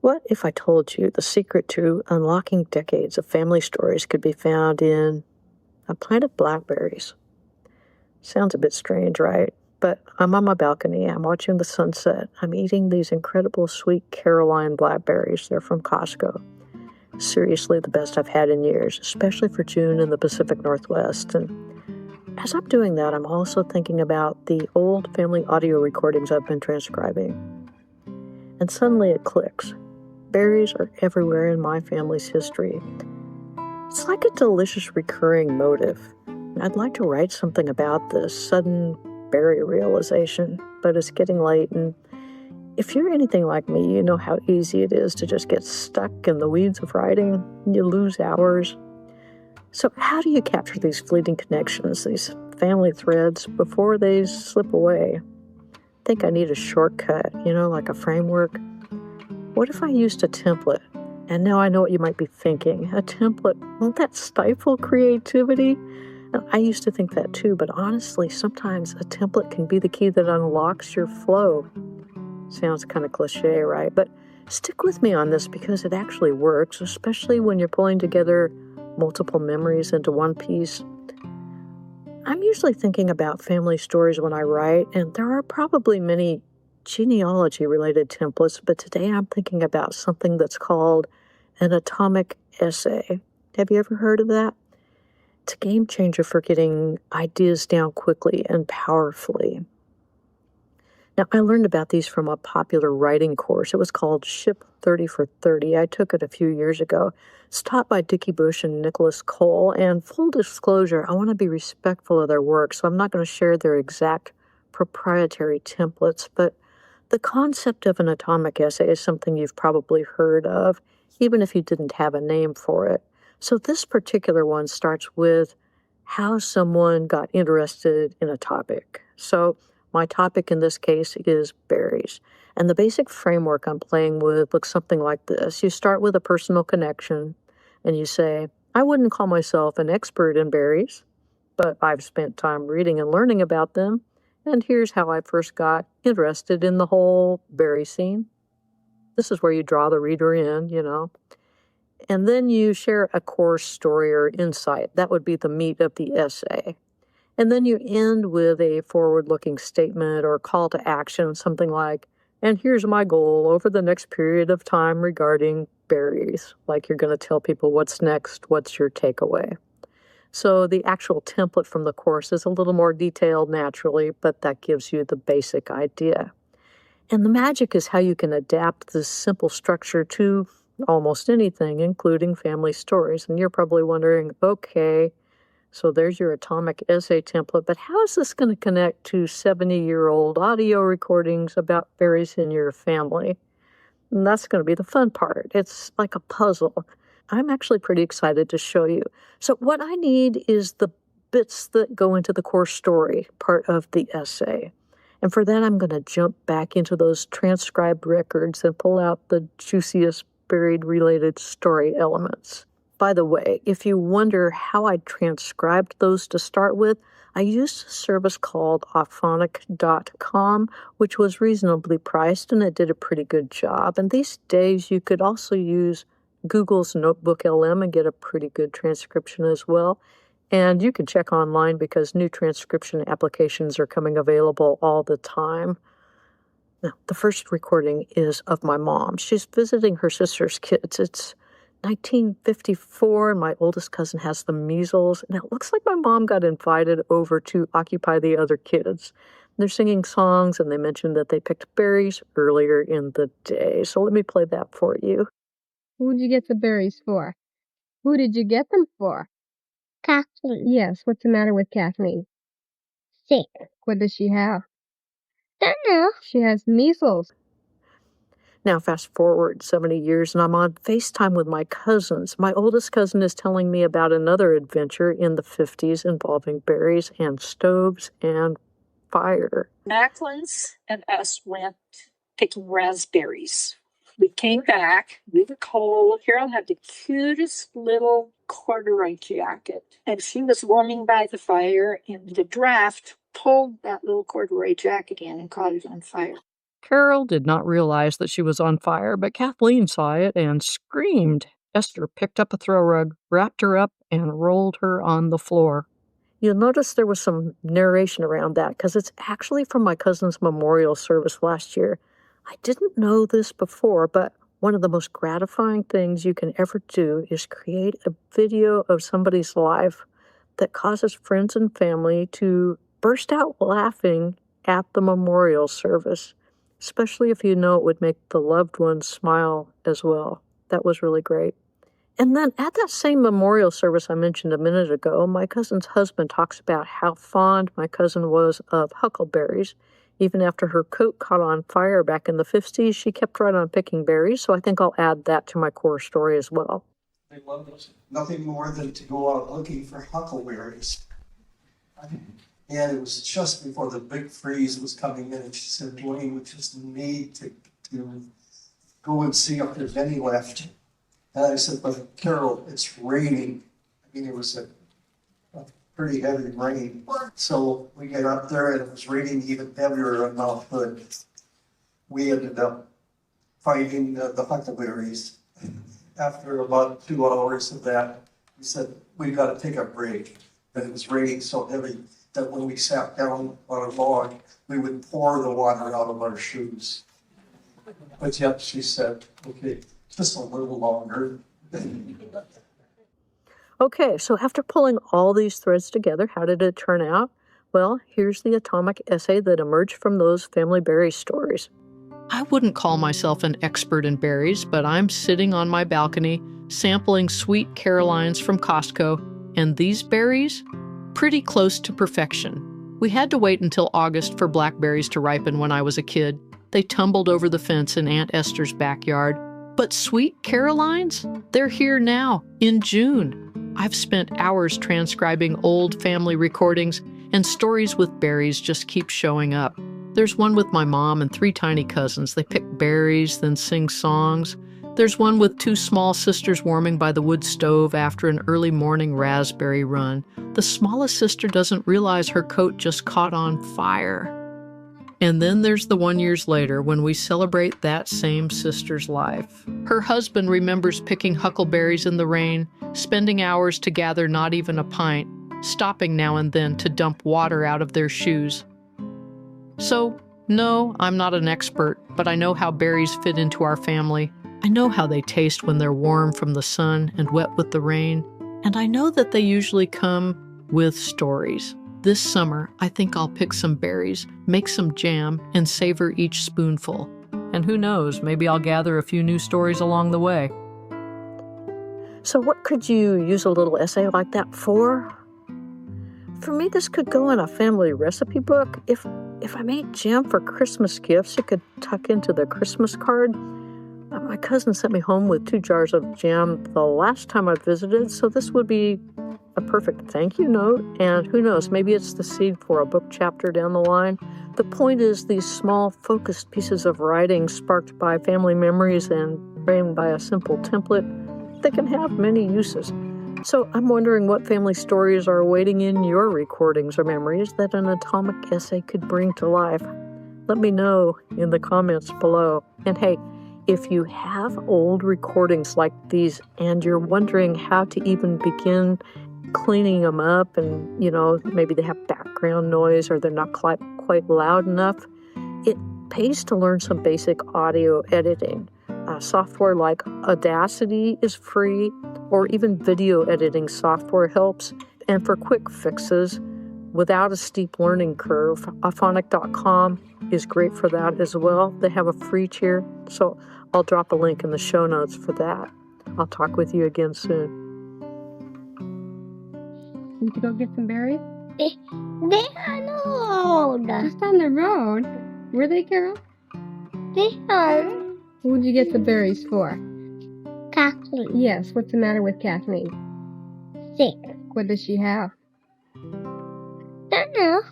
What if I told you the secret to unlocking decades of family stories could be found in a plant of blackberries? Sounds a bit strange, right? But I'm on my balcony, I'm watching the sunset, I'm eating these incredible sweet Caroline blackberries. They're from Costco. Seriously, the best I've had in years, especially for June in the Pacific Northwest. And as I'm doing that, I'm also thinking about the old family audio recordings I've been transcribing. And suddenly it clicks. Berries are everywhere in my family's history. It's like a delicious recurring motive. I'd like to write something about this sudden berry realization, but it's getting late, and if you're anything like me, you know how easy it is to just get stuck in the weeds of writing. You lose hours. So how do you capture these fleeting connections, these family threads, before they slip away? I think I need a shortcut, like a framework. What if I used a template? And now I know what you might be thinking. A template, won't that stifle creativity? I used to think that too, but honestly, sometimes a template can be the key that unlocks your flow. Sounds kind of cliche, right? But stick with me on this because it actually works, especially when you're pulling together multiple memories into one piece. I'm usually thinking about family stories when I write, and there are probably many genealogy-related templates, but today I'm thinking about something that's called an atomic essay. Have you ever heard of that? It's a game changer for getting ideas down quickly and powerfully. Now, I learned about these from a popular writing course. It was called Ship 30 for 30. I took it a few years ago. It's taught by Dickie Bush and Nicholas Cole. And full disclosure, I want to be respectful of their work, so I'm not going to share their exact proprietary templates. But the concept of an atomic essay is something you've probably heard of, even if you didn't have a name for it. So this particular one starts with how someone got interested in a topic. So my topic in this case is berries. And the basic framework I'm playing with looks something like this. You start with a personal connection and you say, I wouldn't call myself an expert in berries, but I've spent time reading and learning about them. And here's how I first got interested in the whole berry scene. This is where you draw the reader in. And then you share a core story or insight. That would be the meat of the essay. And then you end with a forward-looking statement or call to action, something like, and here's my goal over the next period of time regarding berries. Like you're going to tell people what's next, what's your takeaway. So the actual template from the course is a little more detailed naturally, but that gives you the basic idea. And the magic is how you can adapt this simple structure to almost anything, including family stories. And you're probably wondering, okay, so there's your atomic essay template, but how is this going to connect to 70-year-old audio recordings about berries in your family? And that's going to be the fun part. It's like a puzzle. I'm actually pretty excited to show you. So what I need is the bits that go into the core story part of the essay. And for that, I'm going to jump back into those transcribed records and pull out the juiciest buried-related story elements. By the way, if you wonder how I transcribed those to start with, I used a service called auphonic.com, which was reasonably priced, and it did a pretty good job. And these days, you could also use Google's Notebook LM and get a pretty good transcription as well. And you can check online because new transcription applications are coming available all the time. Now, the first recording is of my mom. She's visiting her sister's kids. It's 1954, and my oldest cousin has the measles, and it looks like my mom got invited over to occupy the other kids. They're singing songs, and they mentioned that they picked berries earlier in the day. So let me play that for you. Who'd you get the berries for? Who did you get them for? Kathleen. Yes, what's the matter with Kathleen? Sick. What does she have? Don't know. She has measles. Now, fast forward 70 years, and I'm on FaceTime with my cousins. My oldest cousin is telling me about another adventure in the 50s involving berries and stoves and fire. Macklin's and us went picking raspberries. We came back. We were cold. Carol had the cutest little corduroy jacket, and she was warming by the fire, and the draft pulled that little corduroy jacket in and caught it on fire. Carol did not realize that she was on fire, but Kathleen saw it and screamed. Esther picked up a throw rug, wrapped her up, and rolled her on the floor. You'll notice there was some narration around that because it's actually from my cousin's memorial service last year. I didn't know this before, but one of the most gratifying things you can ever do is create a video of somebody's life that causes friends and family to burst out laughing at the memorial service, especially if you know it would make the loved ones smile as well. That was really great. And then at that same memorial service I mentioned a minute ago, my cousin's husband talks about how fond my cousin was of huckleberries. Even after her coat caught on fire back in the 50s, she kept right on picking berries, so I think I'll add that to my core story as well. I love nothing more than to go out looking for huckleberries. And it was just before the big freeze was coming in, and she said, Dwayne, we just need to go and see if there's any left. And I said, but Carol, it's raining. I mean, it was a pretty heavy rain. So we get up there and it was raining even heavier on Mount Hood. We ended up finding the huckleberries. After about 2 hours of that, we said, we've got to take a break. And it was raining so heavy that when we sat down on a log, we would pour the water out of our shoes. But yet she said, okay, just a little longer. Okay, so after pulling all these threads together, how did it turn out? Well, here's the atomic essay that emerged from those family berry stories. I wouldn't call myself an expert in berries, but I'm sitting on my balcony sampling sweet Carolines from Costco, and these berries, pretty close to perfection. We had to wait until August for blackberries to ripen when I was a kid. They tumbled over the fence in Aunt Esther's backyard. But sweet Carolines? They're here now, in June. I've spent hours transcribing old family recordings, and stories with berries just keep showing up. There's one with my mom and 3 tiny cousins. They pick berries, then sing songs. There's one with 2 small sisters warming by the wood stove after an early morning raspberry run. The smallest sister doesn't realize her coat just caught on fire. And then there's the 1 year later when we celebrate that same sister's life. Her husband remembers picking huckleberries in the rain, spending hours to gather not even a pint, stopping now and then to dump water out of their shoes. So, no, I'm not an expert, but I know how berries fit into our family. I know how they taste when they're warm from the sun and wet with the rain, and I know that they usually come with stories. This summer, I think I'll pick some berries, make some jam, and savor each spoonful. And who knows, maybe I'll gather a few new stories along the way. So what could you use a little essay like that for? For me, this could go in a family recipe book. If I made jam for Christmas gifts, it could tuck into the Christmas card. My cousin sent me home with 2 jars of jam the last time I visited, so this would be a perfect thank you note, and who knows, maybe it's the seed for a book chapter down the line. The point is these small, focused pieces of writing sparked by family memories and framed by a simple template, they can have many uses. So I'm wondering what family stories are waiting in your recordings or memories that an atomic essay could bring to life. Let me know in the comments below. And hey, if you have old recordings like these and you're wondering how to even begin cleaning them up and, maybe they have background noise or they're not quite loud enough, it pays to learn some basic audio editing. Software like Audacity is free, or even video editing software helps. And for quick fixes, without a steep learning curve, Auphonic.com is great for that as well. They have a free tier, so I'll drop a link in the show notes for that. I'll talk with you again soon. Need to go get some berries? They are no Just on the road. Were they, Carol? They are Who'd you get the berries for? Kathleen. Yes, what's the matter with Kathleen? Sick. What does she have? Don't know.